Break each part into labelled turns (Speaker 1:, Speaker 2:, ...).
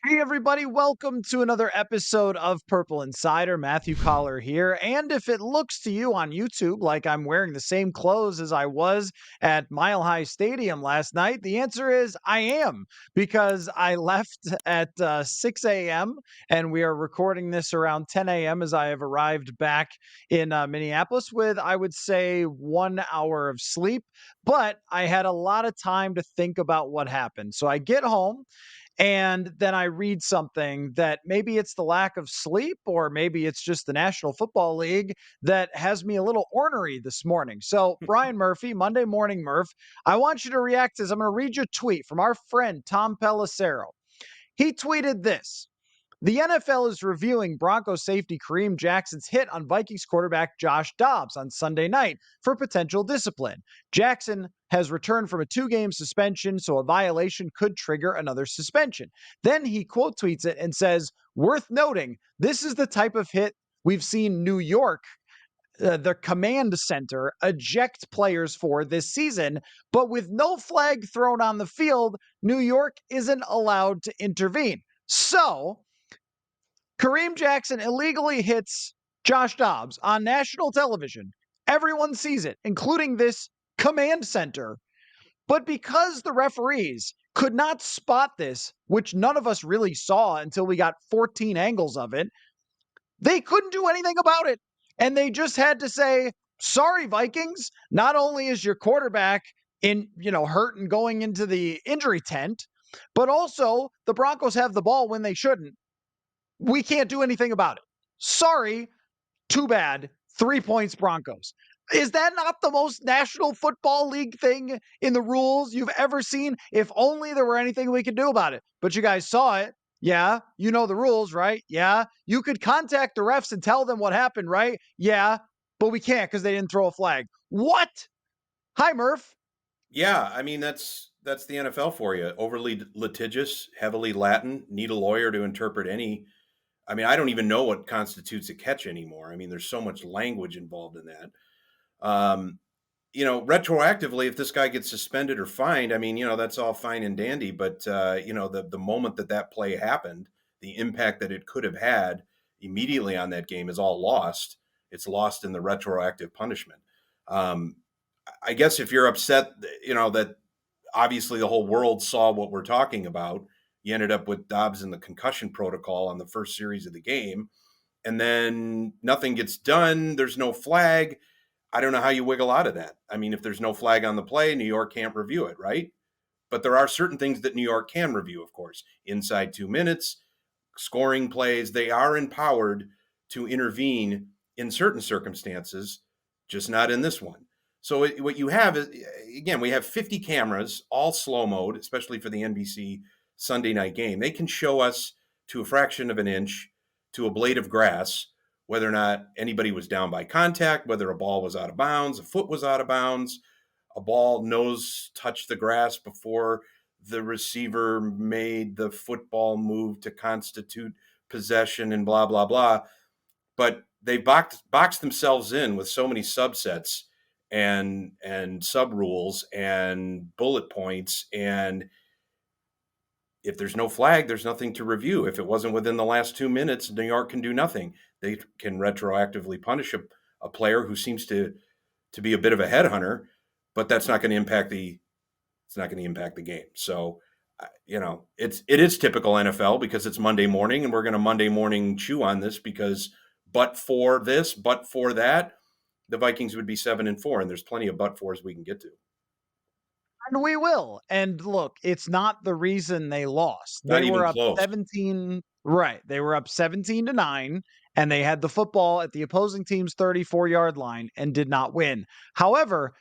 Speaker 1: Hey, everybody, welcome to another episode of Purple Insider. Matthew Coller here. And if it looks to you on YouTube like I'm wearing the same clothes as I was at Mile High Stadium last night, the answer is I am, because I left at 6 a.m. and we are recording this around 10 a.m. as I have arrived back in Minneapolis with, I would say, 1 hour of sleep. But I had a lot of time to think about what happened. So I get home. And then I read something that maybe it's the lack of sleep, or maybe it's just the National Football League that has me a little ornery this morning. So, Brian Murphy, Monday Morning Murph, I want you to react to this. I'm going to read you a tweet from our friend Tom Pelissero. He tweeted this: the NFL is reviewing Broncos safety Kareem Jackson's hit on Vikings quarterback Josh Dobbs on Sunday night for potential discipline. Jackson has returned from a 2-game suspension, so a violation could trigger another suspension. Then he quote tweets it and says, worth noting, this is the type of hit we've seen New York, the command center, eject players for this season, but with no flag thrown on the field, New York isn't allowed to intervene. So, Kareem Jackson illegally hits Josh Dobbs on national television. Everyone sees it, including this command center. But because the referees could not spot this, which none of us really saw until we got 14 angles of it, they couldn't do anything about it. And they just had to say, sorry, Vikings, not only is your quarterback hurt and going into the injury tent, but also the Broncos have the ball when they shouldn't. We can't do anything about it. Sorry, too bad. 3 points, Broncos. Is that not the most National Football League thing in the rules you've ever seen? If only there were anything we could do about it. But you guys saw it. Yeah, you know the rules, right? Yeah, you could contact the refs and tell them what happened, right? Yeah, but we can't because they didn't throw a flag. What? Hi, Murph.
Speaker 2: Yeah, I mean that's the NFL for you. Overly litigious, heavily Latin, need a lawyer to interpret any. I mean, I don't even know what constitutes a catch anymore. I mean, there's so much language involved in that. Um, retroactively, if this guy gets suspended or fined, I mean, that's all fine and dandy. But the moment that play happened, the impact that it could have had immediately on that game is all lost. It's lost in the retroactive punishment. Um, I guess if you're upset, that obviously the whole world saw what we're talking about. You ended up with Dobbs in the concussion protocol on the first series of the game, and then nothing gets done. There's no flag. I don't know how you wiggle out of that. I mean, if there's no flag on the play, New York can't review it, right? But there are certain things that New York can review, of course. Inside 2 minutes, scoring plays, they are empowered to intervene in certain circumstances, just not in this one. So what you have is, again, we have 50 cameras, all slow mode, especially for the NBC Sunday night game. They can show us to a fraction of an inch, to a blade of grass, whether or not anybody was down by contact, whether a ball was out of bounds, a foot was out of bounds, a ball nose touched the grass before the receiver made the football move to constitute possession, and blah, blah, blah. But they boxed themselves in with so many subsets and sub rules and bullet points. And if there's no flag, there's nothing to review. If it wasn't within the last 2 minutes, New York can do nothing. They can retroactively punish a player who seems to be a bit of a headhunter, but that's not going to impact the game. So, it is typical NFL because it's Monday morning, and we're going to Monday morning chew on this because but for this, but for that, the Vikings would be 7-4, and there's plenty of but fors we can get to.
Speaker 1: And we will. And look, it's not the reason they lost.
Speaker 2: Not
Speaker 1: They
Speaker 2: even
Speaker 1: were up
Speaker 2: close.
Speaker 1: 17, right. They were up 17-9, and they had the football at the opposing team's 34-yard line and did not win. However,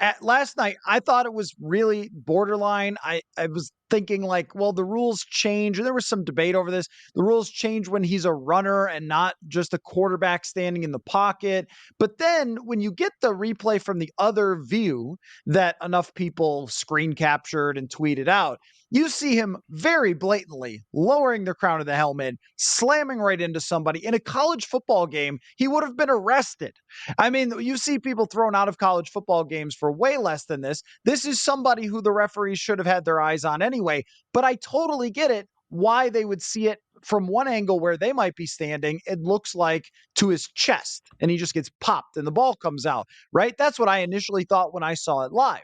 Speaker 1: at last night, I thought it was really borderline. I was thinking like, well, the rules change. And there was some debate over this. The rules change when he's a runner and not just a quarterback standing in the pocket. But then when you get the replay from the other view that enough people screen captured and tweeted out, you see him very blatantly lowering the crown of the helmet, slamming right into somebody. In a college football game, he would have been arrested. I mean, you see people thrown out of college football games for way less than this. This is somebody who the referees should have had their eyes on anyway. But I totally get it why they would see it from one angle where they might be standing. It looks like to his chest and he just gets popped and the ball comes out, right? That's what I initially thought when I saw it live.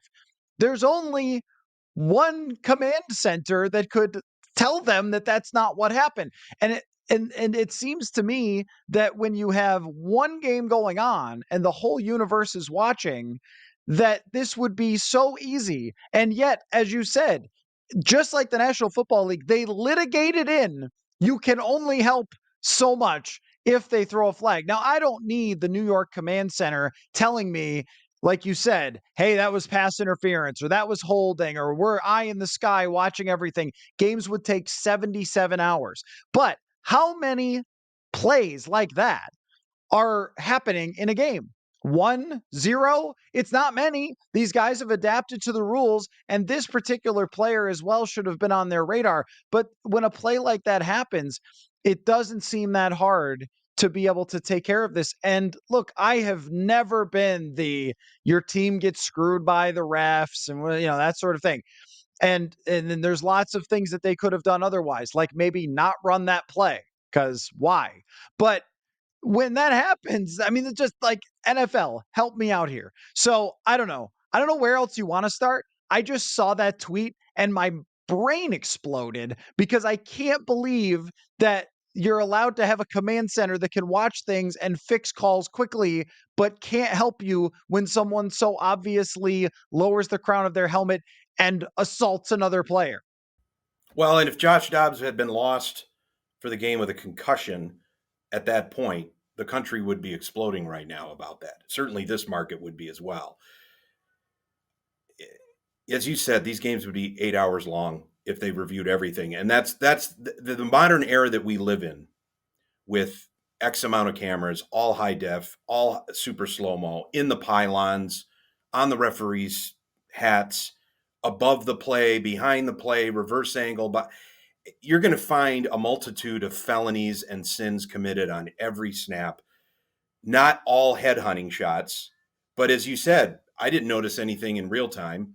Speaker 1: There's only one command center that could tell them that that's not what happened. And it seems to me that when you have one game going on and the whole universe is watching, that this would be so easy. And yet, as you said, just like the National Football League, they litigated in you can only help so much if they throw a flag. Now, I don't need the New York Command Center telling me, like you said, hey, that was pass interference or that was holding or we're eye in the sky watching everything. Games would take 77 hours. But how many plays like that are happening in a game? 1, 0? It's not many. These guys have adapted to the rules, and this particular player as well should have been on their radar. But when a play like that happens, it doesn't seem that hard to be able to take care of this. And look, I have never been your team gets screwed by the refs and that sort of thing. And then there's lots of things that they could have done otherwise, like maybe not run that play, because why? But when that happens, I mean, it's just like NFL, help me out here. So I don't know. I don't know where else you want to start. I just saw that tweet and my brain exploded because I can't believe that you're allowed to have a command center that can watch things and fix calls quickly, but can't help you when someone so obviously lowers the crown of their helmet and assaults another player.
Speaker 2: Well, and if Josh Dobbs had been lost for the game with a concussion at that point, the country would be exploding right now about that. Certainly this market would be as well. As you said, these games would be 8 hours long if they reviewed everything. And that's the modern era that we live in, with X amount of cameras, all high def, all super slow-mo, in the pylons, on the referees' hats, above the play, behind the play, reverse angle. But you're going to find a multitude of felonies and sins committed on every snap. Not all headhunting shots, but as you said, I didn't notice anything in real time.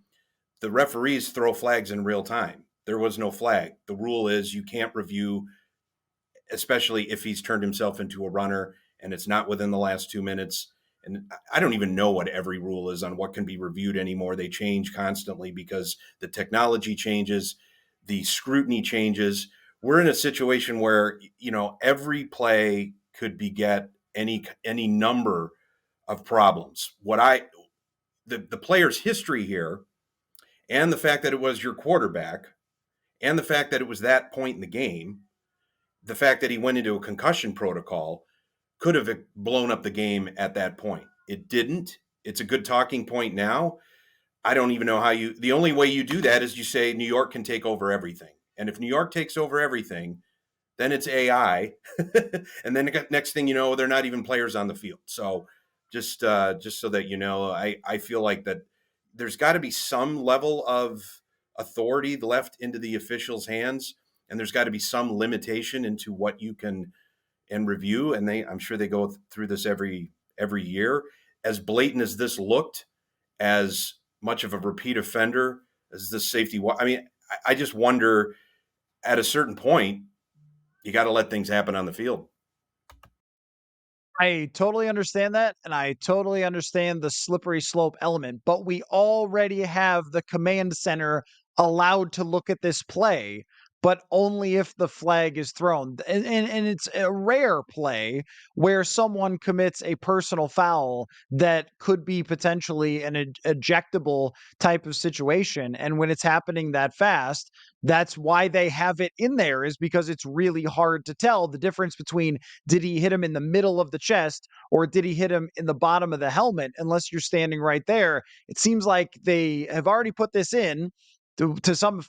Speaker 2: The referees throw flags in real time. There was no flag. The rule is you can't review, especially if he's turned himself into a runner and it's not within the last 2 minutes. And I don't even know what every rule is on what can be reviewed anymore. They change constantly because the technology changes, the scrutiny changes. We're in a situation where, every play could beget any number of problems. The player's history here, and the fact that it was your quarterback, and the fact that it was that point in the game, the fact that he went into a concussion protocol could have blown up the game at that point. It didn't. It's a good talking point now. I don't even know the only way you do that is you say New York can take over everything. And if New York takes over everything, then it's AI. And then next thing you know, they're not even players on the field. So just so that you know, I feel like that there's got to be some level of authority left into the officials' hands, and there's got to be some limitation into what you can and review. And I'm sure they go through this every year. As blatant as this looked, as much of a repeat offender as this safety. I mean, I just wonder, at a certain point, you got to let things happen on the field.
Speaker 1: I totally understand that, and I totally understand the slippery slope element, but we already have the command center allowed to look at this play, but only if the flag is thrown. And it's a rare play where someone commits a personal foul that could be potentially an ejectable type of situation. And when it's happening that fast, that's why they have it in there, is because it's really hard to tell the difference between, did he hit him in the middle of the chest or did he hit him in the bottom of the helmet? Unless you're standing right there, it seems like they have already put this in to some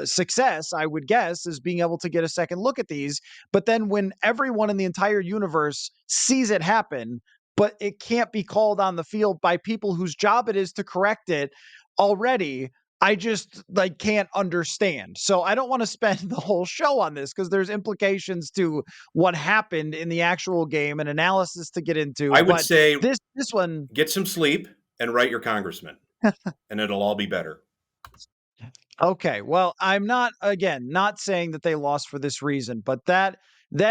Speaker 1: success, I would guess, is being able to get a second look at these. But then when everyone in the entire universe sees it happen, but it can't be called on the field by people whose job it is to correct it already, I just can't understand. So I don't want to spend the whole show on this because there's implications to what happened in the actual game and analysis to get into.
Speaker 2: I would
Speaker 1: But
Speaker 2: say
Speaker 1: this one,
Speaker 2: get some sleep and write your congressman, and it'll all be better.
Speaker 1: Okay, well, I'm not again, not saying that they lost for this reason, but that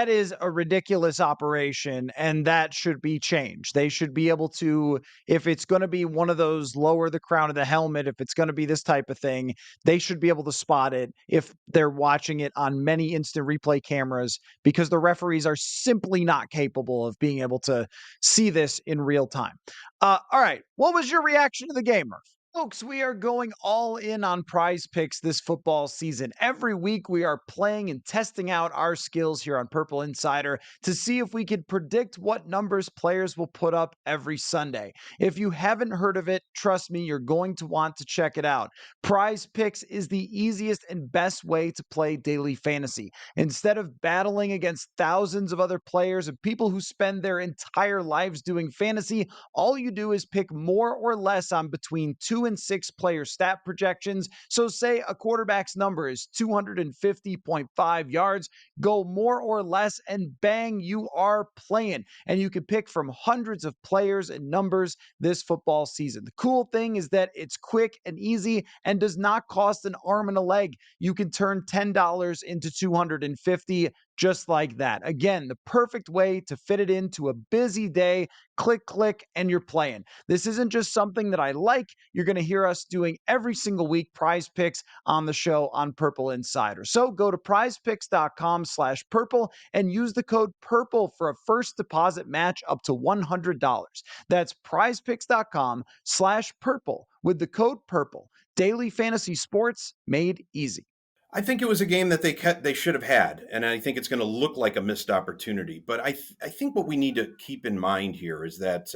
Speaker 1: is a ridiculous operation and that should be changed. They should be able to, if it's going to be one of those lower the crown of the helmet, if it's going to be this type of thing, they should be able to spot it if they're watching it on many instant replay cameras because the referees are simply not capable of being able to see this in real time. All right, what was your reaction to the game, Murph? Folks, we are going all in on prize picks this football season. Every week, we are playing and testing out our skills here on Purple Insider to see if we can predict what numbers players will put up every Sunday. If you haven't heard of it, trust me, you're going to want to check it out. Prize picks is the easiest and best way to play daily fantasy. Instead of battling against thousands of other players and people who spend their entire lives doing fantasy, all you do is pick more or less on between 2 and 6 player stat projections. So, say a quarterback's number is 250.5 yards, go more or less, and bang, you are playing. And you can pick from hundreds of players and numbers this football season. The cool thing is that it's quick and easy and does not cost an arm and a leg. You can turn $10 into 250 just like that. Again, the perfect way to fit it into a busy day. Click, click, and you're playing. This isn't just something that I like. You're going to hear us doing every single week prize picks on the show on Purple Insider. So go to prizepicks.com/purple and use the code PURPLE for a first deposit match up to $100. That's prizepicks.com/purple with the code PURPLE. Daily fantasy sports made easy.
Speaker 2: I think it was a game that they should have had, and I think it's going to look like a missed opportunity. But I think what we need to keep in mind here is that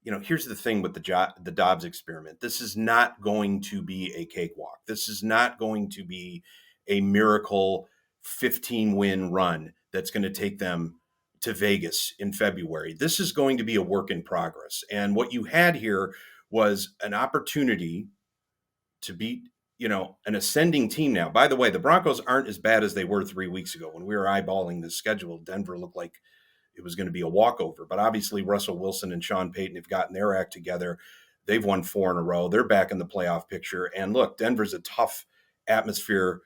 Speaker 2: here's the thing with the Dobbs experiment. This is not going to be a cakewalk. This is not going to be a miracle 15-win run that's going to take them to Vegas in February. This is going to be a work in progress. And what you had here was an opportunity to beat an ascending team now. By the way, the Broncos aren't as bad as they were 3 weeks ago. When we were eyeballing the schedule, Denver looked like it was going to be a walkover. But obviously, Russell Wilson and Sean Payton have gotten their act together. They've won 4 in a row. They're back in the playoff picture. And look, Denver's a tough atmosphere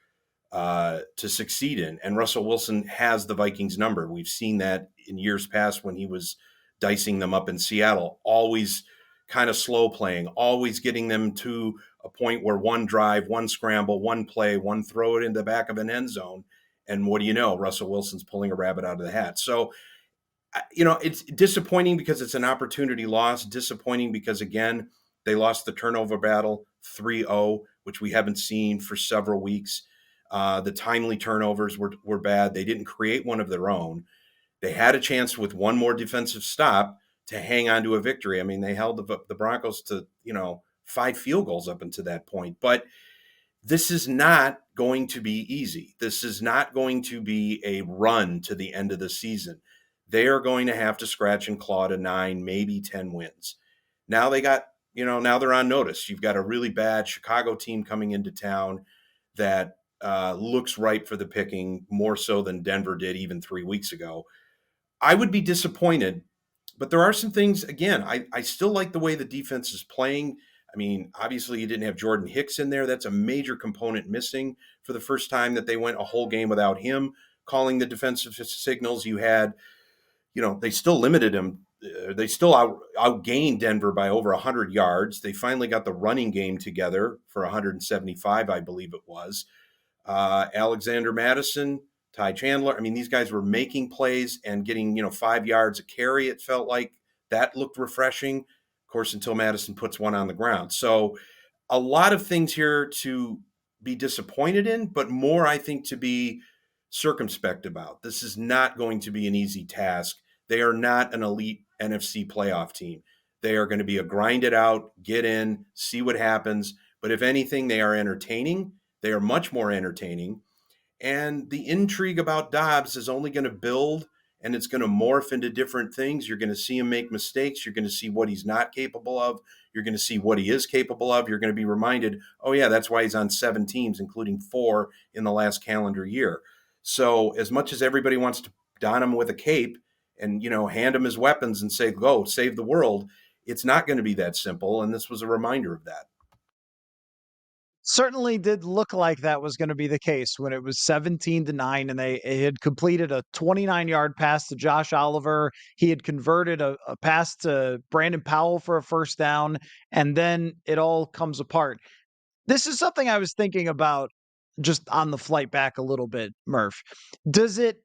Speaker 2: to succeed in. And Russell Wilson has the Vikings number. We've seen that in years past when he was dicing them up in Seattle, always kind of slow playing, always getting them to a point where one drive, one scramble, one play, one throw it in the back of an end zone. And what do you know? Russell Wilson's pulling a rabbit out of the hat. So, it's disappointing because it's an opportunity loss, disappointing because, again, they lost the turnover battle 3-0, which we haven't seen for several weeks. The timely turnovers were bad. They didn't create one of their own. They had a chance with one more defensive stop to hang on to a victory. I mean, they held the Broncos to, 5 field goals up until that point. But this is not going to be easy. This is not going to be a run to the end of the season. They are going to have to scratch and claw to 9, maybe 10 wins. Now now they're on notice. You've got a really bad Chicago team coming into town that looks ripe for the picking, more so than Denver did even 3 weeks ago. I would be disappointed, but there are some things, again, I still like the way the defense is playing. I mean, obviously you didn't have Jordan Hicks in there. That's a major component missing for the first time that they went a whole game without him calling the defensive signals. You had, they still limited him. They still outgained Denver by over 100 yards. They finally got the running game together for 175, I believe it was. Alexander Madison, Ty Chandler. I mean, these guys were making plays and getting, 5 yards a carry. It felt like that looked refreshing, of course, until Madison puts one on the ground. So a lot of things here to be disappointed in, but more, I think, to be circumspect about. This is not going to be an easy task. They are not an elite NFC playoff team. They are going to be a grind it out, get in, see what happens. But if anything, they are entertaining. They are much more entertaining. And the intrigue about Dobbs is only going to build and it's going to morph into different things. You're going to see him make mistakes. You're going to see what he's not capable of. You're going to see what he is capable of. You're going to be reminded, oh, yeah, that's why he's on 7 teams, including 4 in the last calendar year. So as much as everybody wants to don him with a cape and, hand him his weapons and say, go, save the world, it's not going to be that simple. And this was a reminder of that.
Speaker 1: certainly did look like that was going to be the case when it was 17-9 and they had completed a 29-yard pass to Josh Oliver. He had converted a pass to Brandon Powell for a first down, and then it all comes apart. This is something I was thinking about just on the flight back a little bit, Murph. Does it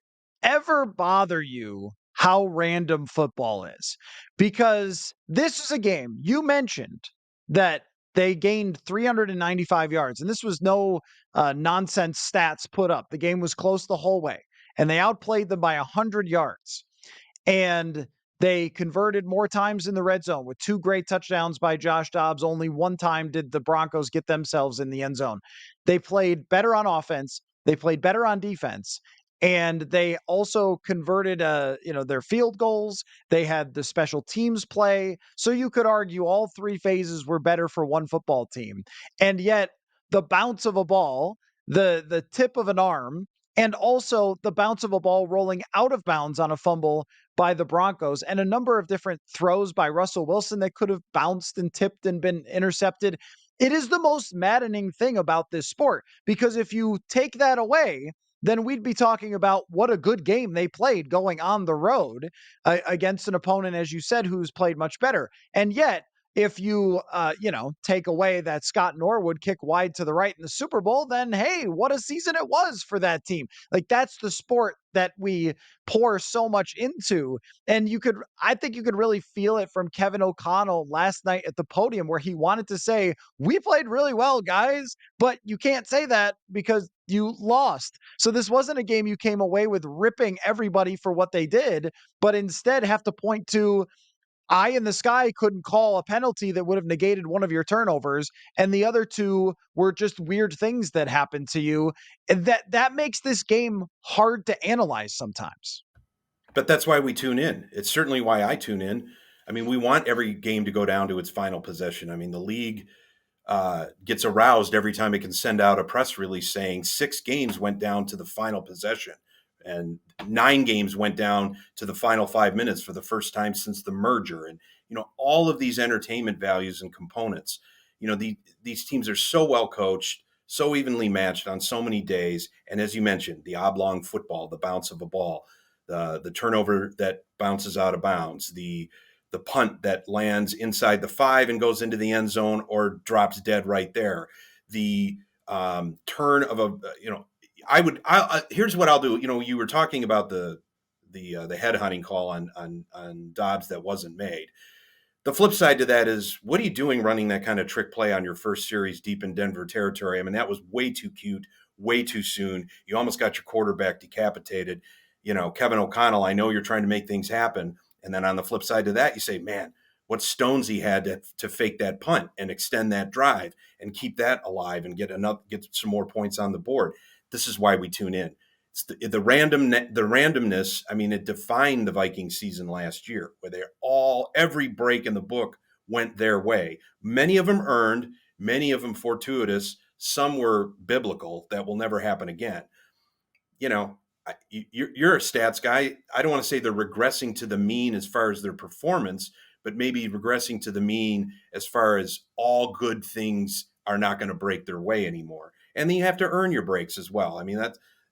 Speaker 1: ever bother you how random football is? Because this is a game you mentioned that they gained 395 yards, and this was no nonsense stats put up. The game was close the whole way, and they outplayed them by 100 yards. And they converted more times in the red zone with 2 great touchdowns by Josh Dobbs. Only one time did the Broncos get themselves in the end zone. They played better on offense. They played better on defense. And they also converted, their field goals. They had the special teams play. So you could argue all 3 phases were better for one football team. And yet the bounce of a ball, the tip of an arm, and also the bounce of a ball rolling out of bounds on a fumble by the Broncos, and a number of different throws by Russell Wilson that could have bounced and tipped and been intercepted. It is the most maddening thing about this sport, because if you take that away, then we'd be talking about what a good game they played going on the road against an opponent, as you said, who's played much better. And yet, if you take away that Scott Norwood kick wide to the right in the Super Bowl, then hey, what a season it was for that team. Like, that's the sport that we pour so much into. And I think you could really feel it from Kevin O'Connell last night at the podium, where he wanted to say, we played really well, guys, but you can't say that because you lost. So this wasn't a game you came away with ripping everybody for what they did, but instead have to point to, eye in the sky couldn't call a penalty that would have negated one of your turnovers, and the other 2 were just weird things that happened to you. And that makes this game hard to analyze sometimes.
Speaker 2: But that's why we tune in. It's certainly why I tune in. I mean, we want every game to go down to its final possession. I mean, the league gets aroused every time it can send out a press release saying 6 games went down to the final possession and 9 games went down to the final 5 minutes for the first time since the merger. And, all of these entertainment values and components, these teams are so well coached, so evenly matched on so many days. And as you mentioned, the oblong football, the bounce of a ball, the turnover that bounces out of bounds, the punt that lands inside the 5 and goes into the end zone or drops dead right there. The turn of here's what I'll do. You were talking about the head hunting call on Dobbs that wasn't made. The flip side to that is, what are you doing running that kind of trick play on your first series deep in Denver territory? I mean, that was way too cute, way too soon. You almost got your quarterback decapitated. Kevin O'Connell, I know you're trying to make things happen. And then on the flip side to that, you say, man, what stones he had to fake that punt and extend that drive and keep that alive and get some more points on the board. This is why we tune in. It's the randomness. I mean, it defined the Vikings season last year, where every break in the book went their way. Many of them earned, many of them fortuitous. Some were biblical that will never happen again. You're a stats guy. I don't want to say they're regressing to the mean as far as their performance, but maybe regressing to the mean as far as all good things are not going to break their way anymore. And then you have to earn your breaks as well. I mean,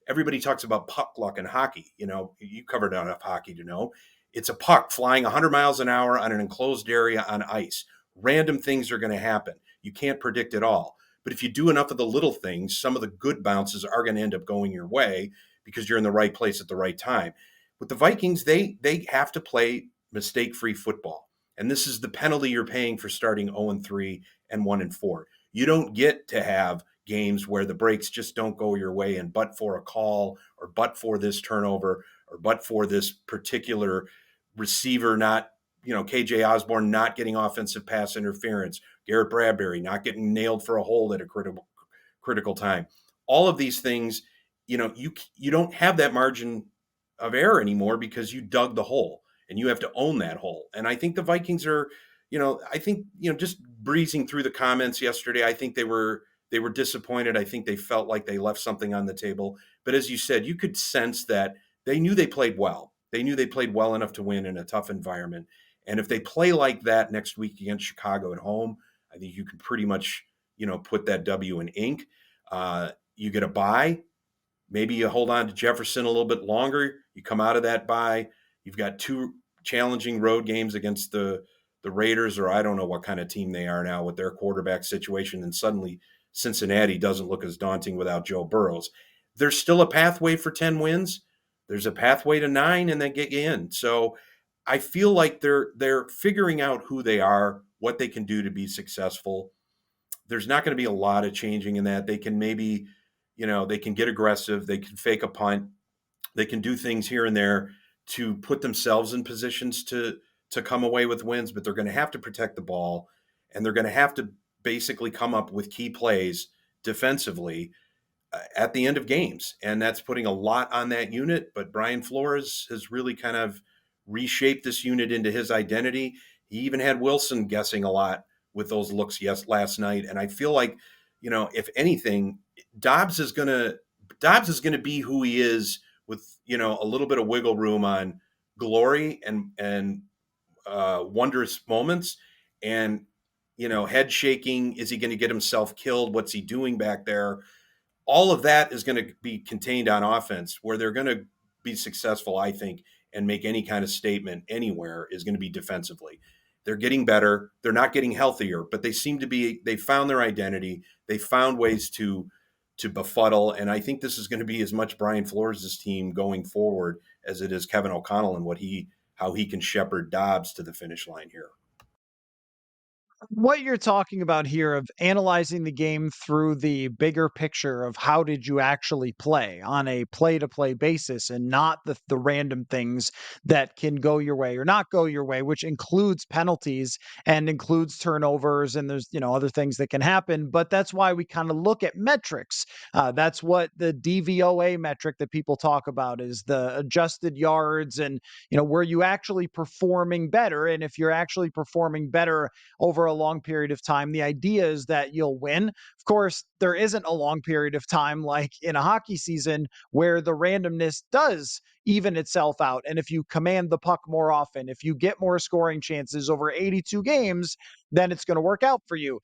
Speaker 2: everybody talks about puck luck in hockey. You covered enough hockey to know it's a puck flying 100 miles an hour on an enclosed area on ice. Random things are going to happen. You can't predict it all. But if you do enough of the little things, some of the good bounces are going to end up going your way because you're in the right place at the right time. With the Vikings, they have to play mistake-free football. And this is the penalty you're paying for starting 0-3 and 1-4. You don't get to have games where the breaks just don't go your way, and but for a call or but for this turnover or but for this particular receiver not, KJ Osborne not getting offensive pass interference, Garrett Bradbury not getting nailed for a hold at a critical time. All of these things, you don't have that margin of error anymore because you dug the hole and you have to own that hole. And I think the Vikings are, just breezing through the comments yesterday, I think they were disappointed. I think they felt like they left something on the table. But as you said, you could sense that they knew they played well. They knew they played well enough to win in a tough environment. And if they play like that next week against Chicago at home, I think you can pretty much put that W in ink. You get a bye. Maybe you hold on to Jefferson a little bit longer. You come out of that bye. You've got two challenging road games against the Raiders, or I don't know what kind of team they are now with their quarterback situation. And suddenly Cincinnati doesn't look as daunting without Joe Burrows. There's still a pathway for 10 wins. There's a pathway to 9 and then get you in. So I feel like they're figuring out who they are, what they can do to be successful. There's not going to be a lot of changing in that. They can maybe, they can get aggressive, they can fake a punt, they can do things here and there to put themselves in positions to come away with wins, but they're going to have to protect the ball, and they're going to have to basically come up with key plays defensively at the end of games. And that's putting a lot on that unit. But Brian Flores has really kind of reshaped this unit into his identity. He even had Wilson guessing a lot with those looks last night. And I feel like, if anything, Dobbs is gonna be who he is with, a little bit of wiggle room on glory and wondrous moments, and head shaking. Is he going to get himself killed? What's he doing back there? All of that is going to be contained on offense. Where they're going to be successful, I think, and make any kind of statement anywhere is going to be defensively. They're getting better. They're not getting healthier, but they found their identity. They found ways to befuddle. And I think this is going to be as much Brian Flores' team going forward as it is Kevin O'Connell and how he can shepherd Dobbs to the finish line here.
Speaker 1: What you're talking about here of analyzing the game through the bigger picture of how did you actually play on a play-to-play basis, and not the random things that can go your way or not go your way, which includes penalties and includes turnovers, and there's other things that can happen. But that's why we kind of look at metrics. That's what the DVOA metric that people talk about is, the adjusted yards, and were you actually performing better? And if you're actually performing better over a long period of time, the idea is that you'll win. Of course, there isn't a long period of time like in a hockey season where the randomness does even itself out. And if you command the puck more often, if you get more scoring chances over 82 games, then it's going to work out for you.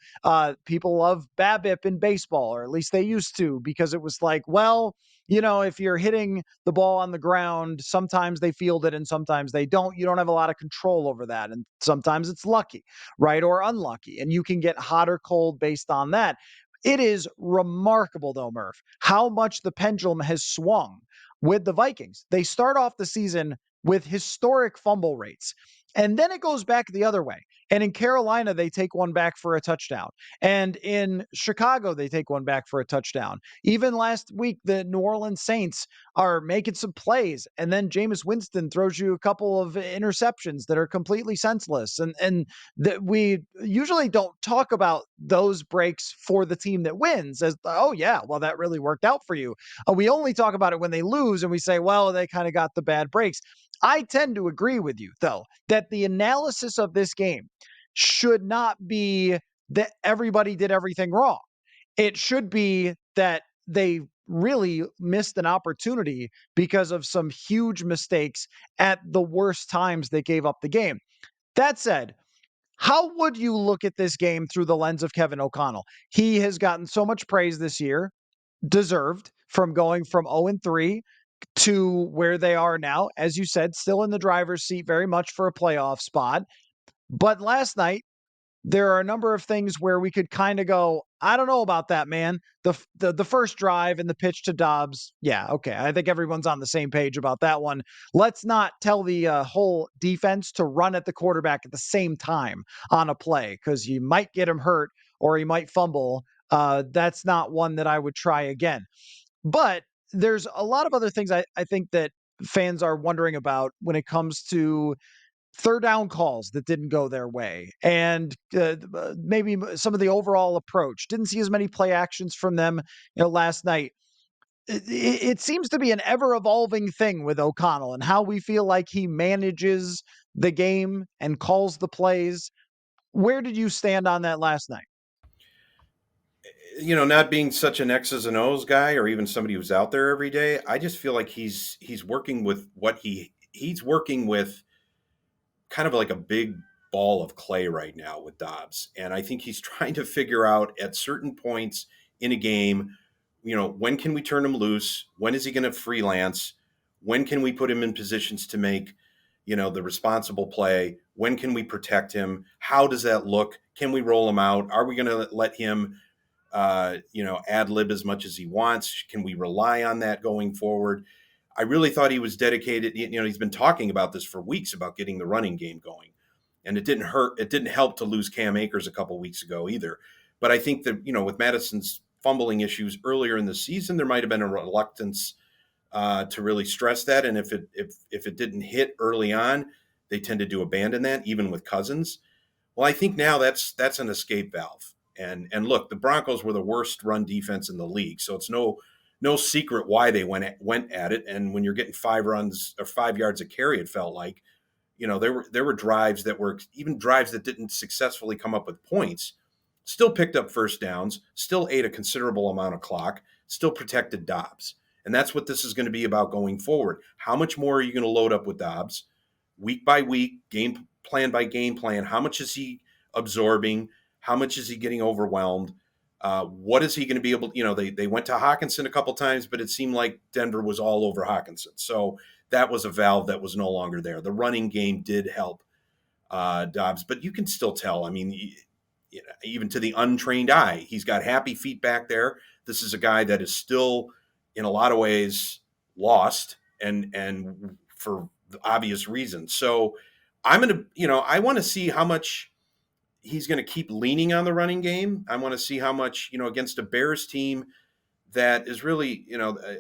Speaker 1: People love BABIP in baseball, or at least they used to, because it was like, well, if you're hitting the ball on the ground, sometimes they field it and sometimes they don't. You don't have a lot of control over that. And sometimes it's lucky, right? Or unlucky. And you can get hot or cold based on that. It is remarkable, though, Murph, how much the pendulum has swung with the Vikings. They start off the season with historic fumble rates, and then it goes back the other way. And in Carolina, they take one back for a touchdown. And in Chicago, they take one back for a touchdown. Even last week, the New Orleans Saints are making some plays. And then Jameis Winston throws you a couple of interceptions that are completely senseless. And that we usually don't talk about those breaks for the team that wins as, oh, yeah, well, that really worked out for you. We only talk about it when they lose and we say, well, they kind of got the bad breaks. I tend to agree with you, though, that the analysis of this game should not be that everybody did everything wrong. It should be that they really missed an opportunity because of some huge mistakes at the worst times they gave up the game. That said, how would you look at this game through the lens of Kevin O'Connell? He has gotten so much praise this year, deserved, from going from 0-3 to where they are now. As you said, still in the driver's seat very much for a playoff spot. But last night, there are a number of things where we could kind of go, I don't know about that, man. The first drive and the pitch to Dobbs, yeah, okay. I think everyone's on the same page about that one. Let's not tell the whole defense to run at the quarterback at the same time on a play, because you might get him hurt or he might fumble. That's not one that I would try again. But there's a lot of other things I think that fans are wondering about when it comes to third down calls that didn't go their way, and maybe some of the overall approach. Didn't see as many play actions from them, last night. It seems to be an ever evolving thing with O'Connell and how we feel like he manages the game and calls the plays. Where did you stand on that last night?
Speaker 2: Not being such an X's and O's guy, or even somebody who's out there every day, I just feel like he's working with he's working with kind of like a big ball of clay right now with Dobbs. And I think he's trying to figure out at certain points in a game, when can we turn him loose? When is he going to freelance? When can we put him in positions to make, the responsible play? When can we protect him? How does that look? Can we roll him out? Are we going to let him, ad lib as much as he wants? Can we rely on that going forward? I really thought he was dedicated. He's been talking about this for weeks about getting the running game going. And it didn't hurt. It didn't help to lose Cam Akers a couple weeks ago either. But I think that, with Madison's fumbling issues earlier in the season, there might have been a reluctance to really stress that. And if it didn't hit early on, they tended to abandon that, even with Cousins. Well, I think now that's an escape valve. And look, the Broncos were the worst run defense in the league, so it's no secret why they went at it. And when you're getting 5 runs or 5 yards a carry, it felt like, there were drives that were even drives that didn't successfully come up with points, still picked up first downs, still ate a considerable amount of clock, still protected Dobbs. And that's what this is going to be about going forward. How much more are you going to load up with Dobbs week by week, game plan by game plan? How much is he absorbing? How much is he getting overwhelmed? What is he going to be able? They went to Hawkinson a couple times, but it seemed like Denver was all over Hawkinson. So that was a valve that was no longer there. The running game did help Dobbs, but you can still tell. I mean, even to the untrained eye, he's got happy feet back there. This is a guy that is still, in a lot of ways, lost, and for the obvious reasons. So I'm gonna, I want to see how much he's going to keep leaning on the running game. I want to see how much, against a Bears team that is really,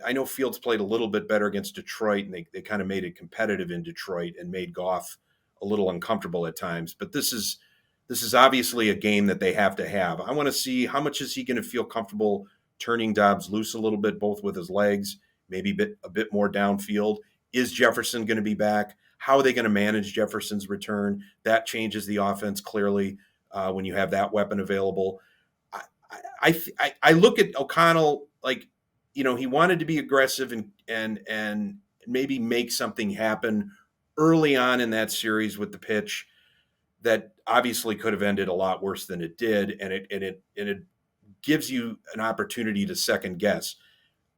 Speaker 2: I know Fields played a little bit better against Detroit, and they kind of made it competitive in Detroit and made Goff a little uncomfortable at times. But this is obviously a game that they have to have. I want to see how much is he going to feel comfortable turning Dobbs loose a little bit, both with his legs, maybe a bit more downfield. Is Jefferson going to be back? How are they going to manage Jefferson's return? That changes the offense clearly when you have that weapon available. I look at O'Connell like, he wanted to be aggressive and maybe make something happen early on in that series with the pitch that obviously could have ended a lot worse than it did, and it gives you an opportunity to second guess.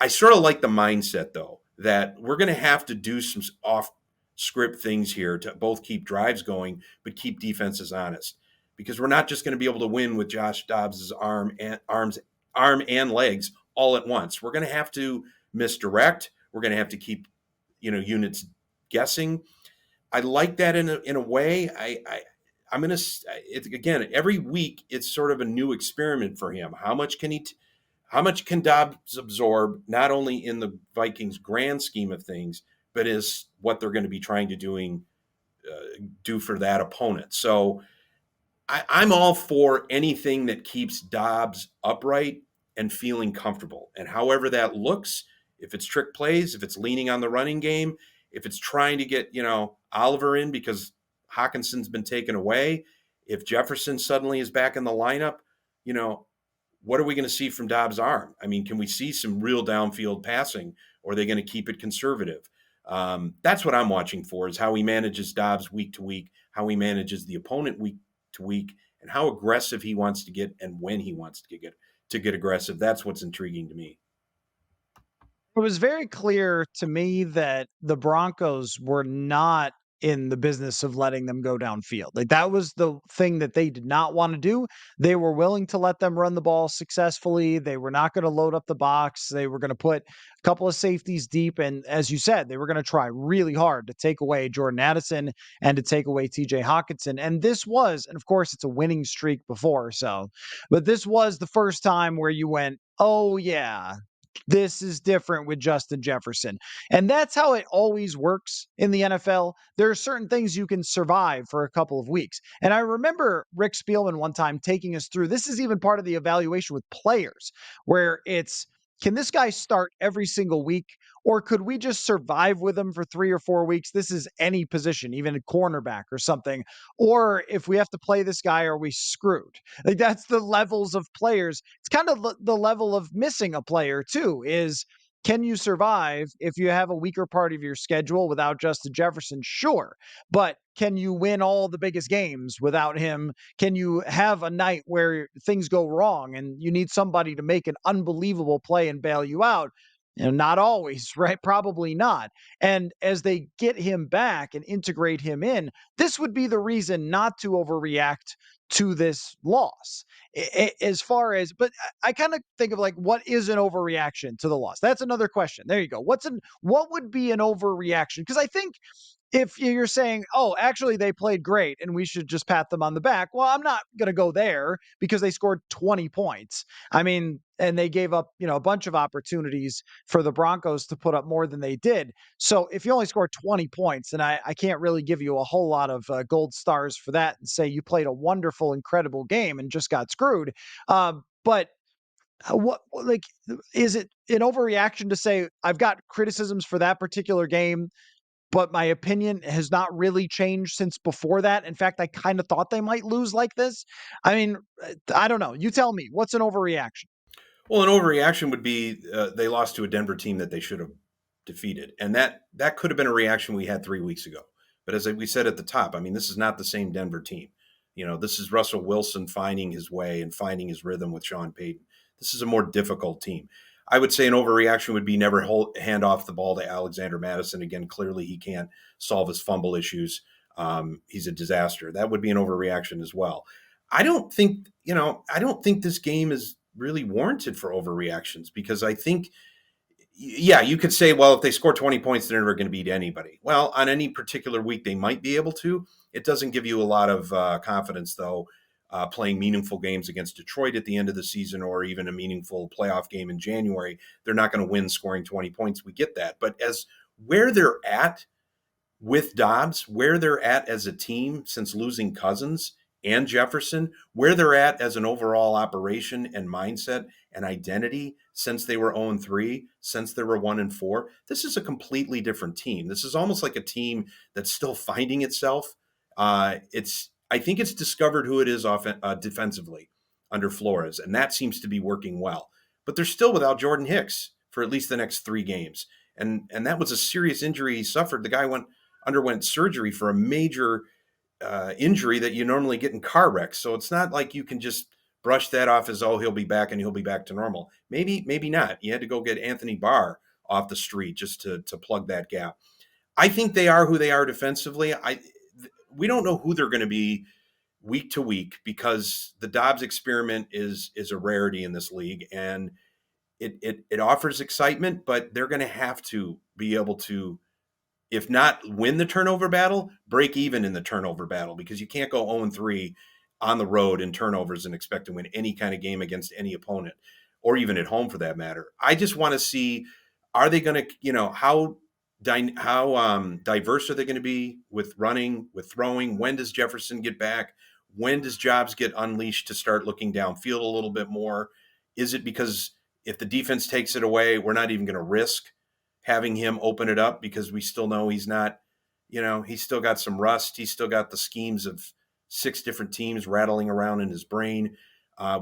Speaker 2: I sort of like the mindset, though, that we're going to have to do some off script things here to both keep drives going but keep defenses honest, because we're not just going to be able to win with Josh Dobbs' arm and legs all at once. We're going to have to misdirect. We're going to have to keep, units guessing. I like that in a way. I'm going to, again, every week it's sort of a new experiment for him. How much can Dobbs absorb, not only in the Vikings grand scheme of things, but is what they're going to be trying to do for that opponent. So I'm all for anything that keeps Dobbs upright and feeling comfortable. And however that looks, if it's trick plays, if it's leaning on the running game, if it's trying to get, Oliver in because Hawkinson's been taken away, if Jefferson suddenly is back in the lineup, what are we going to see from Dobbs' arm? I mean, can we see some real downfield passing, or are they going to keep it conservative? That's what I'm watching for, is how he manages Dobbs week to week, how he manages the opponent week to week, and how aggressive he wants to get and when he wants to get aggressive. That's what's intriguing to me.
Speaker 1: It was very clear to me that the Broncos were not in the business of letting them go downfield. Like, that was the thing that they did not want to do. They were willing to let them run the ball successfully. They were not going to load up the box. They were going to put a couple of safeties deep. And as you said, they were going to try really hard to take away Jordan Addison and to take away TJ Hawkinson. And this was, and of course, it's a winning streak before. But this was the first time where you went, oh, yeah, this is different with Justin Jefferson. And that's how it always works in the NFL. There are certain things you can survive for a couple of weeks. And I remember Rick Spielman one time taking us through, this is even part of the evaluation with players, where it's, can this guy start every single week? Or could we just survive with him for 3 or 4 weeks? This is any position, even a cornerback or something. Or if we have to play this guy, are we screwed? Like, that's the levels of players. It's kind of the level of missing a player too, is Can you survive if you have a weaker part of your schedule without Justin Jefferson? Sure. But can you win all the biggest games without him? Can you have a night where things go wrong and you need somebody to make an unbelievable play and bail you out? Not always, right? Probably not. And as they get him back and integrate him in, this would be the reason not to overreact to this loss. As far as, but I kind of think of like, what is an overreaction to the loss? That's another question. There you go. What would be an overreaction? Because I think if you're saying, oh, actually they played great and we should just pat them on the back, well, I'm not going to go there because they scored 20 points. I mean, and they gave up, a bunch of opportunities for the Broncos to put up more than they did. So if you only scored 20 points, then I can't really give you a whole lot of gold stars for that and say you played a wonderful, incredible game and just got screwed. But what, like, is it an overreaction to say I've got criticisms for that particular game, but my opinion has not really changed since before that? In fact, I kind of thought they might lose like this. I mean, I don't know. You tell me, what's an overreaction?
Speaker 2: Well, an overreaction would be they lost to a Denver team that they should have defeated, and that could have been a reaction we had 3 weeks ago. But as we said at the top, I mean, this is not the same Denver team. This is Russell Wilson finding his way and finding his rhythm with Sean Payton. This is a more difficult team. I would say an overreaction would be never hand off the ball to Alexander Madison. Again, clearly he can't solve his fumble issues. He's a disaster. That would be an overreaction as well. I don't think this game is really warranted for overreactions, because I think, yeah, you could say, well, if they score 20 points, they're never going to beat anybody. Well, on any particular week, they might be able to. It doesn't give you a lot of confidence, though, playing meaningful games against Detroit at the end of the season, or even a meaningful playoff game in January. They're not going to win scoring 20 points. We get that. But as where they're at with Dobbs, where they're at as a team since losing Cousins and Jefferson, where they're at as an overall operation and mindset and identity since they were 0-3, since they were 1-4, this is a completely different team. This is almost like a team that's still finding itself. I think it's discovered who it is defensively under Flores, and that seems to be working well. But they're still without Jordan Hicks for at least the next 3 games. And that was a serious injury he suffered. The guy underwent surgery for a major injury that you normally get in car wrecks. So it's not like you can just brush that off as, oh, he'll be back and he'll be back to normal. Maybe not. You had to go get Anthony Barr off the street just to plug that gap. I think they are who they are defensively. We don't know who they're going to be week to week, because the Dobbs experiment is a rarity in this league, and it offers excitement, but they're going to have to be able to, if not win the turnover battle, break even in the turnover battle, because you can't go 0-3 on the road in turnovers and expect to win any kind of game against any opponent, or even at home for that matter. I just want to see, are they going to, how diverse are they going to be with running, with throwing? When does Jefferson get back? When does Dobbs get unleashed to start looking downfield a little bit more? Is it because if the defense takes it away, we're not even going to risk having him open it up, because we still know he's not, he's still got some rust. He's still got the schemes of 6 different teams rattling around in his brain.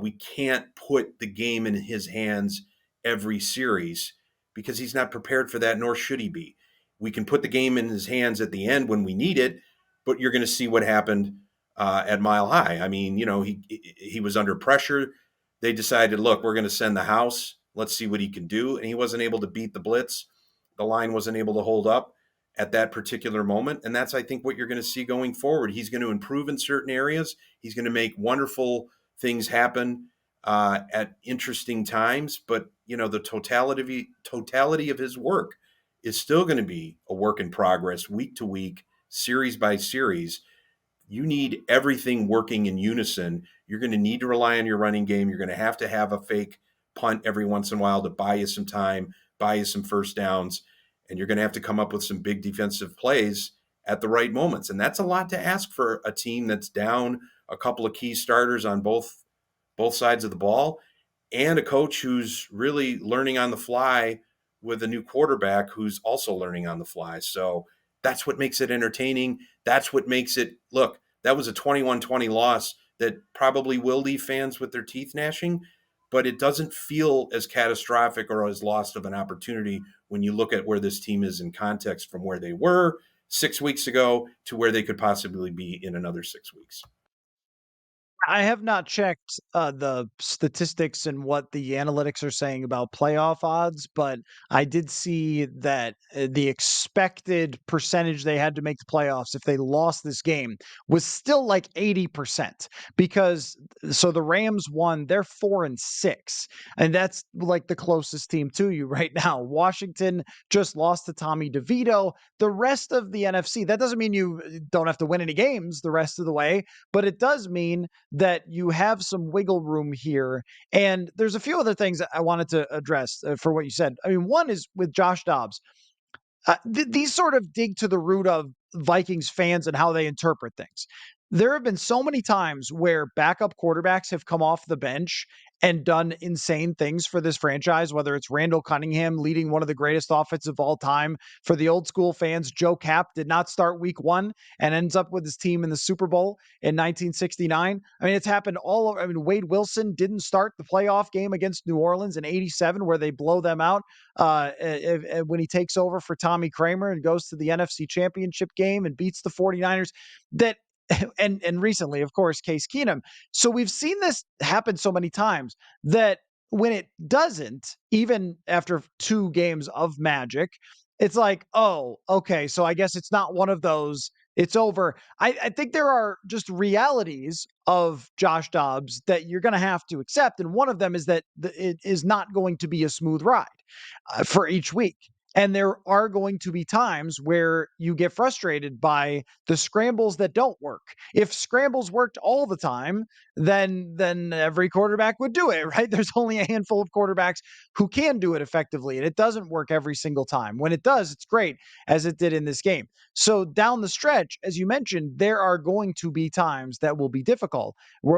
Speaker 2: We can't put the game in his hands every series, because he's not prepared for that, nor should he be. We can put the game in his hands at the end when we need it, but you're going to see what happened at Mile High. I mean, he was under pressure. They decided, look, we're going to send the house. Let's see what he can do. And he wasn't able to beat the blitz. The line wasn't able to hold up at that particular moment. And that's, I think, what you're going to see going forward. He's going to improve in certain areas. He's going to make wonderful things happen at interesting times. But, the totality of his work is still going to be a work in progress, week to week, series by series. You need everything working in unison. You're going to need to rely on your running game. You're going to have a fake punt every once in a while to buy you some time, buy you some first downs, and you're going to have to come up with some big defensive plays at the right moments. And that's a lot to ask for a team that's down a couple of key starters on both sides of the ball, and a coach who's really learning on the fly with a new quarterback who's also learning on the fly. So that's what makes it entertaining. That's what makes it, look, that was a 21-20 loss that probably will leave fans with their teeth gnashing, but it doesn't feel as catastrophic or as lost of an opportunity when you look at where this team is in context from where they were 6 weeks ago to where they could possibly be in another 6 weeks.
Speaker 1: I have not checked the statistics and what the analytics are saying about playoff odds, but I did see that the expected percentage they had to make the playoffs if they lost this game was still like 80%. Because so the Rams won, they're 4-6, and that's like the closest team to you right now. Washington just lost to Tommy DeVito. The rest of the NFC, that doesn't mean you don't have to win any games the rest of the way, but it does mean that you have some wiggle room here. And there's a few other things that I wanted to address for what you said. I mean, one is with Josh Dobbs. These sort of dig to the root of Vikings fans and how they interpret things. There have been so many times where backup quarterbacks have come off the bench and done insane things for this franchise, whether it's Randall Cunningham leading one of the greatest offenses of all time. For the old school fans, Joe Cap did not start week one and ends up with his team in the Super Bowl in 1969. I mean, it's happened all over. I mean, Wade Wilson didn't start the playoff game against New Orleans in '87, where they blow them out when he takes over for Tommy Kramer and goes to the NFC Championship game and beats the 49ers. That and recently, of course, Case Keenum. So we've seen this happen so many times that when it doesn't, even after 2 games of magic, it's like, oh, okay, so I guess it's not one of those. It's over. I think there are just realities of Josh Dobbs that you're going to have to accept. And one of them is that it is not going to be a smooth ride for each week. And there are going to be times where you get frustrated by the scrambles that don't work. If scrambles worked all the time, then every quarterback would do it, right? There's only a handful of quarterbacks who can do it effectively, and it doesn't work every single time. When it does, it's great, as it did in this game. So down the stretch, as you mentioned, there are going to be times that will be difficult,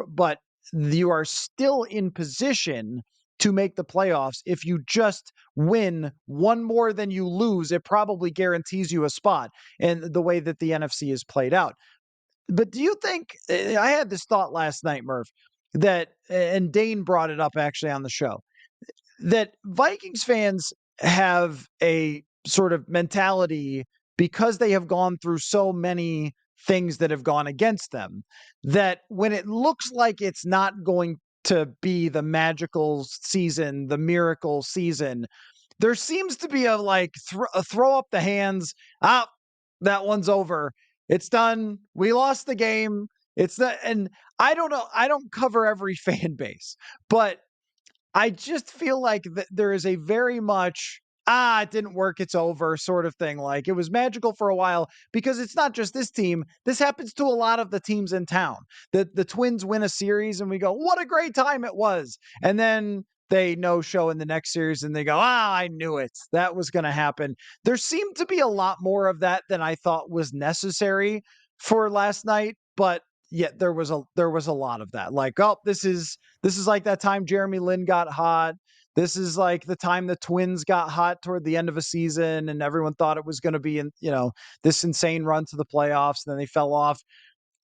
Speaker 1: but you are still in position to make the playoffs. If you just win one more than you lose, it probably guarantees you a spot, and the way that the NFC is played out. But do you think, I had this thought last night, Murph, that, and Dane brought it up actually on the show, that Vikings fans have a sort of mentality because they have gone through so many things that have gone against them, that when it looks like it's not going to be the magical season, the miracle season, there seems to be a like a throw up the hands. Ah, that one's over. It's done. We lost the game. It's the and I don't know. I don't cover every fan base, but I just feel like there is a very much, it didn't work, it's over sort of thing. Like it was magical for a while because it's not just this team. This happens to a lot of the teams in town. The Twins win a series and we go, what a great time it was. And then they no show in the next series and they go, I knew it. That was going to happen. There seemed to be a lot more of that than I thought was necessary for last night, but yeah, there was a lot of that. Like, oh, this is like that time Jeremy Lin got hot. This is like the time the Twins got hot toward the end of a season and everyone thought it was going to be this insane run to the playoffs, and then they fell off.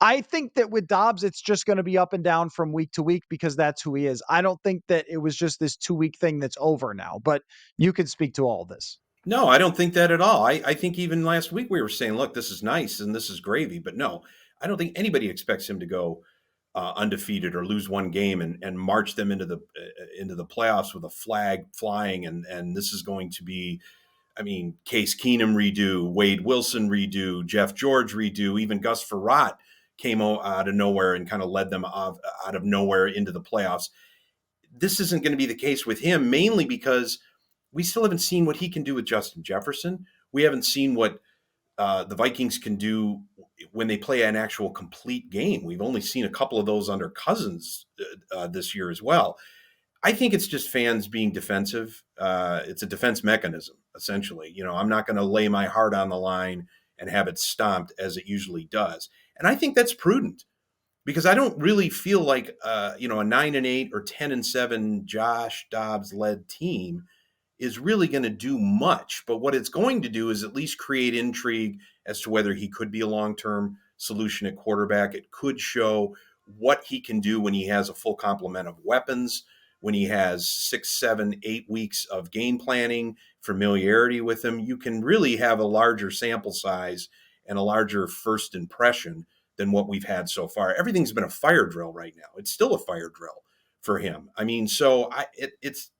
Speaker 1: I think that with Dobbs, it's just going to be up and down from week to week because that's who he is. I don't think that it was just this 2-week thing that's over now, but you could speak to all this.
Speaker 2: No, I don't think that at all. I think even last week we were saying, look, this is nice and this is gravy. But no, I don't think anybody expects him to go undefeated or lose one game and march them into the playoffs with a flag flying. And this is going to be, I mean, Case Keenum redo, Wade Wilson redo, Jeff George redo, even Gus Frerotte came out of nowhere and kind of led them out of nowhere into the playoffs. This isn't going to be the case with him, mainly because we still haven't seen what he can do with Justin Jefferson. We haven't seen what the Vikings can do when they play an actual complete game. We've only seen a couple of those under Cousins this year as well. I think it's just fans being defensive. It's a defense mechanism, essentially. I'm not going to lay my heart on the line and have it stomped as it usually does. And I think that's prudent because I don't really feel like, a 9-8 or 10-7 Josh Dobbs led team is really going to do much. But what it's going to do is at least create intrigue as to whether he could be a long-term solution at quarterback. It could show what he can do when he has a full complement of weapons, when he has 6, 7, 8 weeks of game planning, familiarity with him, you can really have a larger sample size and a larger first impression than what we've had so far. Everything's been a fire drill right now. It's still a fire drill for him. I mean, so it's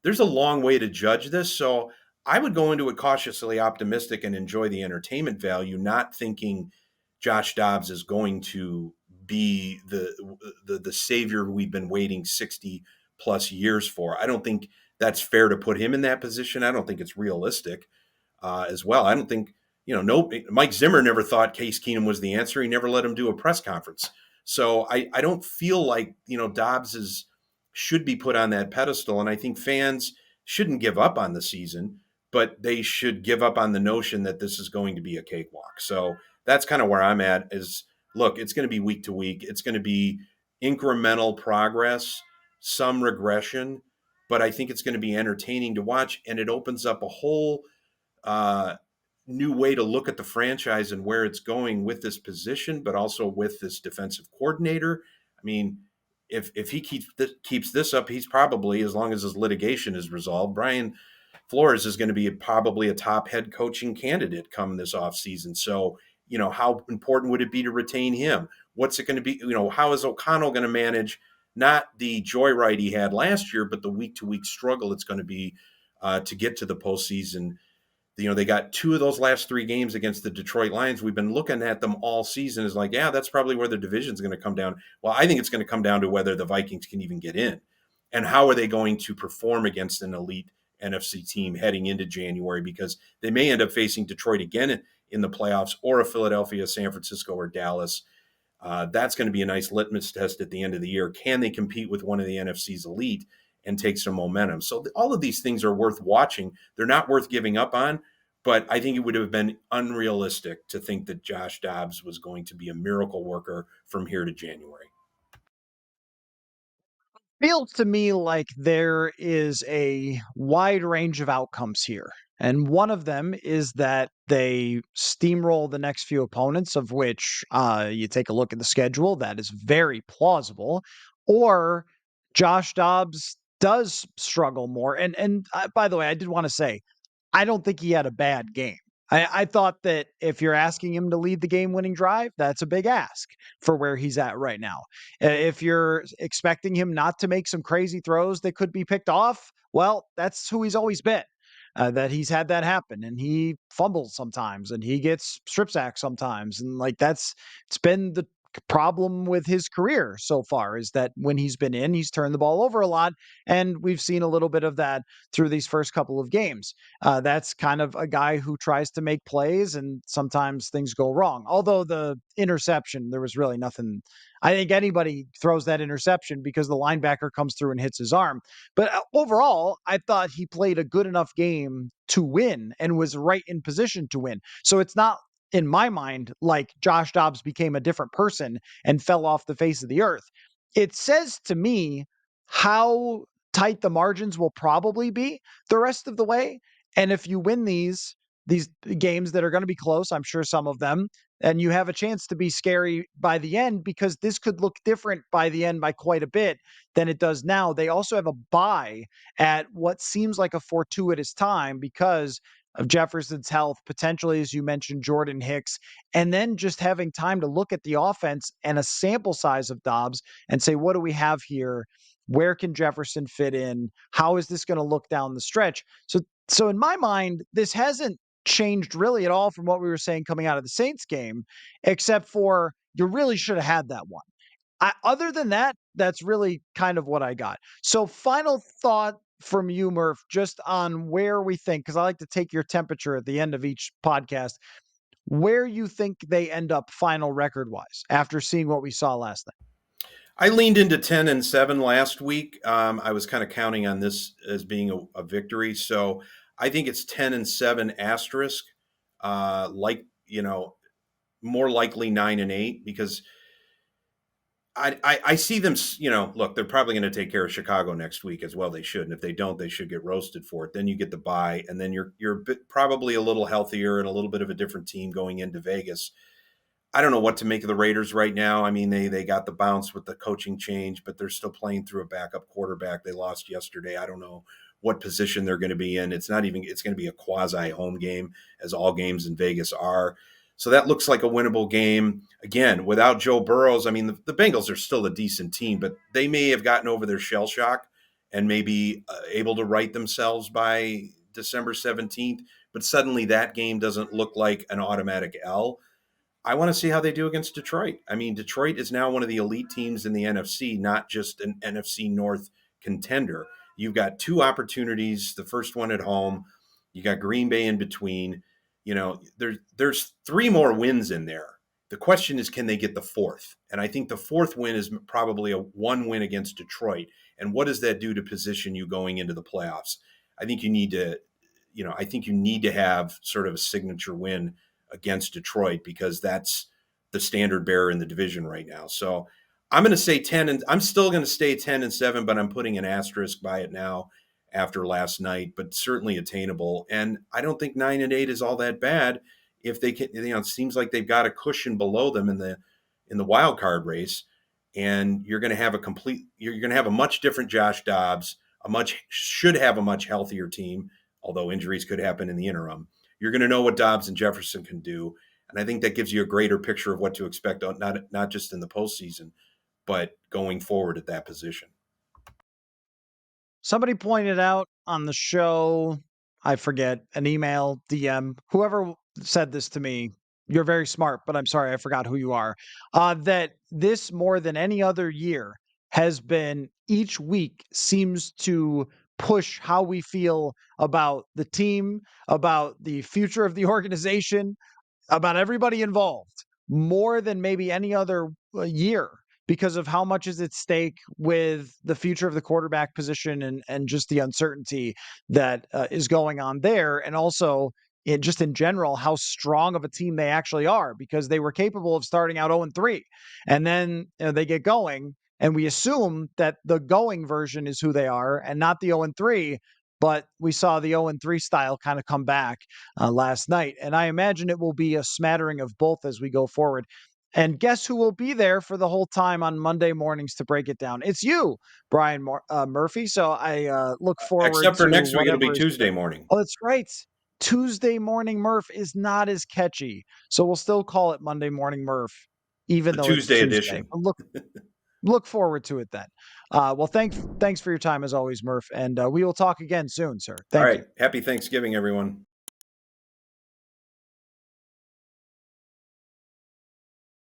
Speaker 2: there's a long way to judge this. So I would go into it cautiously optimistic and enjoy the entertainment value, not thinking Josh Dobbs is going to be the savior we've been waiting 60 plus years for. I don't think that's fair to put him in that position. I don't think it's realistic as well. I don't think, no, Mike Zimmer never thought Case Keenum was the answer. He never let him do a press conference. So I don't feel like, Dobbs should be put on that pedestal. And I think fans shouldn't give up on the season, but they should give up on the notion that this is going to be a cakewalk. So that's kind of where I'm at is, look, it's going to be week to week. It's going to be incremental progress, some regression, but I think it's going to be entertaining to watch. And it opens up a whole new way to look at the franchise and where it's going with this position, but also with this defensive coordinator. I mean, if he keeps this up, he's probably, as long as his litigation is resolved, Brian Flores is going to be probably a top head coaching candidate come this offseason. So, how important would it be to retain him? What's it going to be? How is O'Connell going to manage not the joyride he had last year, but the week-to-week struggle it's going to be to get to the postseason? They got 2 of those last 3 games against the Detroit Lions. We've been looking at them all season as like, yeah, that's probably where the division's going to come down. Well, I think it's going to come down to whether the Vikings can even get in and how are they going to perform against an elite NFC team heading into January, because they may end up facing Detroit again in the playoffs, or a Philadelphia, San Francisco, or Dallas. That's going to be a nice litmus test at the end of the year. Can they compete with one of the NFC's elite and take some momentum? So all of these things are worth watching. They're not worth giving up on, but I think it would have been unrealistic to think that Josh Dobbs was going to be a miracle worker from here to January.
Speaker 1: Feels to me like there is a wide range of outcomes here. And one of them is that they steamroll the next few opponents, of which you take a look at the schedule, that is very plausible. Or Josh Dobbs does struggle more. And by the way, I did want to say, I don't think he had a bad game. I thought that if you're asking him to lead the game-winning drive, that's a big ask for where he's at right now. If you're expecting him not to make some crazy throws that could be picked off, well, that's who he's always been. That he's had that happen, and he fumbles sometimes, and he gets strip sacked sometimes, and like it's been the problem with his career so far is that when he's been in, he's turned the ball over a lot, and we've seen a little bit of that through these first couple of games. That's kind of a guy who tries to make plays, and sometimes things go wrong. Although the interception, there was really nothing. I think anybody throws that interception because the linebacker comes through and hits his arm. But overall, I thought he played a good enough game to win and was right in position to win. So it's not, in my mind, like Josh Dobbs became a different person and fell off the face of the earth. It says to me how tight the margins will probably be the rest of the way. And if you win these games that are going to be close, I'm sure some of them, and you have a chance to be scary by the end, because this could look different by the end by quite a bit than it does now. They also have a bye at what seems like a fortuitous time because of Jefferson's health, potentially, as you mentioned, Jordan Hicks, and then just having time to look at the offense and a sample size of Dobbs and say, what do we have here? Where can Jefferson fit in? How is this going to look down the stretch? So in my mind, this hasn't changed really at all from what we were saying coming out of the Saints game, except for you really should have had that one. Other than that, that's really kind of what I got. So final thought from you, Murph, just on where we think, because I like to take your temperature at the end of each podcast, where you think they end up final record wise after seeing what we saw last night.
Speaker 2: I leaned into 10-7 last week. I was kind of counting on this as being a victory. So I think it's 10-7 asterisk, more likely 9-8, because I see them, look, they're probably going to take care of Chicago next week as well. They should. And if they don't, they should get roasted for it. Then you get the bye, and then you're probably a little healthier and a little bit of a different team going into Vegas. I don't know what to make of the Raiders right now. I mean, they got the bounce with the coaching change, but they're still playing through a backup quarterback. They lost yesterday. I don't know what position they're going to be in. It's not even it's going to be a quasi home game, as all games in Vegas are. So that looks like a winnable game. Again, without Joe Burrows, I mean, the Bengals are still a decent team, but they may have gotten over their shell shock and maybe able to right themselves by December 17th. But suddenly that game doesn't look like an automatic L. I want to see how they do against Detroit. I mean, Detroit is now one of the elite teams in the NFC, not just an NFC North contender. You've got two opportunities, the first one at home. You got Green Bay in between. You know, there's three more wins in there. The question is, can they get the fourth? And I think the fourth win is probably a one win against Detroit. And what does that do to position you going into the playoffs? I think you need to, I think you need to have sort of a signature win against Detroit because that's the standard bearer in the division right now. So I'm going to say 10 and I'm still going to stay 10-7, but I'm putting an asterisk by it now after last night, but certainly attainable. And I don't think 9-8 is all that bad if they can, it seems like they've got a cushion below them in the wild card race. And you're going to have you're going to have a much different Josh Dobbs, should have a much healthier team, although injuries could happen in the interim. You're going to know what Dobbs and Jefferson can do. And I think that gives you a greater picture of what to expect, not just in the postseason, but going forward at that position.
Speaker 1: Somebody pointed out on the show, I forget, an email, DM, whoever said this to me, you're very smart, but I'm sorry, I forgot who you are, that this more than any other year has been each week seems to push how we feel about the team, about the future of the organization, about everybody involved more than maybe any other year because of how much is at stake with the future of the quarterback position and just the uncertainty that is going on there, and also just in general how strong of a team they actually are because they were capable of starting out 0-3 and then they get going and we assume that the going version is who they are and not the 0-3, but we saw the 0-3 style kind of come back last night. And I imagine it will be a smattering of both as we go forward. And guess who will be there for the whole time on Monday mornings to break it down? It's you, Brian Murphy. So I look forward
Speaker 2: Except for
Speaker 1: to
Speaker 2: next week, it'll be
Speaker 1: whatever is
Speaker 2: Tuesday
Speaker 1: there.
Speaker 2: morning.
Speaker 1: Oh, that's right. Tuesday morning Murph is not as catchy. So we'll still call it Monday morning Murph, even
Speaker 2: The
Speaker 1: though it's
Speaker 2: Tuesday
Speaker 1: Tuesday.
Speaker 2: edition.
Speaker 1: But look forward to it then. Well, thanks for your time as always, Murph. And we will talk again soon, sir.
Speaker 2: All
Speaker 1: Thank you.
Speaker 2: right. Happy Thanksgiving, everyone.